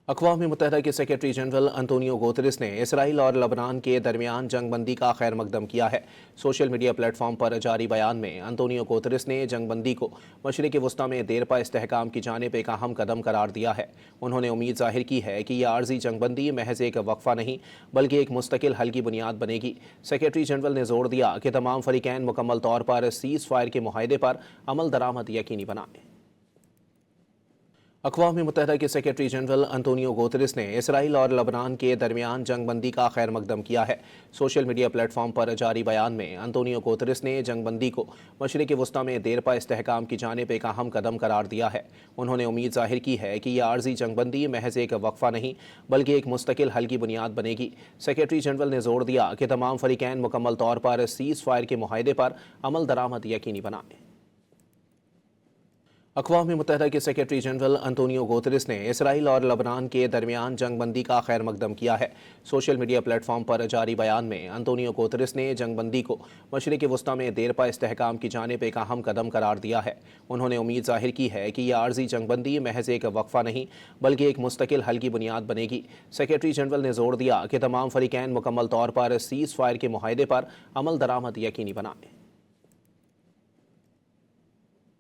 اقوام متحدہ کے سیکرٹری جنرل انطونیو گوتریس نے اسرائیل اور لبنان کے درمیان جنگ بندی کا خیر مقدم کیا ہے۔ سوشل میڈیا پلیٹ فارم پر جاری بیان میں انطونیو گوتریس نے جنگ بندی کو مشرق وسطی میں دیرپا استحکام کی جانب ایک اہم قدم قرار دیا ہے۔ انہوں نے امید ظاہر کی ہے کہ یہ عارضی جنگ بندی محض ایک وقفہ نہیں بلکہ ایک مستقل حل کی بنیاد بنے گی۔ سیکرٹری جنرل نے زور دیا کہ تمام فریقین مکمل طور پر سیز فائر کے معاہدے پر عمل درآمد یقینی بنائیں۔ اقوام متحدہ کے سیکرٹری جنرل انطونیو گوتریس نے اسرائیل اور لبنان کے درمیان جنگ بندی کا خیر مقدم کیا ہے۔ سوشل میڈیا پلیٹ فارم پر جاری بیان میں انطونیو گوتریس نے جنگ بندی کو مشرق وسطی میں دیرپا استحکام کی جانب ایک اہم قدم قرار دیا ہے۔ انہوں نے امید ظاہر کی ہے کہ یہ عارضی جنگ بندی محض ایک وقفہ نہیں بلکہ ایک مستقل حل کی بنیاد بنے گی۔ سیکرٹری جنرل نے زور دیا کہ تمام فریقین مکمل طور پر سیز فائر کے معاہدے پر عمل درآمد یقینی بنائیں۔ اقوام متحدہ کے سیکرٹری جنرل انطونیو گوتریس نے اسرائیل اور لبنان کے درمیان جنگ بندی کا خیر مقدم کیا ہے۔ سوشل میڈیا پلیٹ فارم پر جاری بیان میں انطونیو گوتریس نے جنگ بندی کو مشرق وسطی میں دیرپا استحکام کی جانب ایک اہم قدم قرار دیا ہے۔ انہوں نے امید ظاہر کی ہے کہ یہ عارضی جنگ بندی محض ایک وقفہ نہیں بلکہ ایک مستقل حل کی بنیاد بنے گی۔ سیکرٹری جنرل نے زور دیا کہ تمام فریقین مکمل طور پر سیز فائر کے معاہدے پر عمل درآمد یقینی بنائیں۔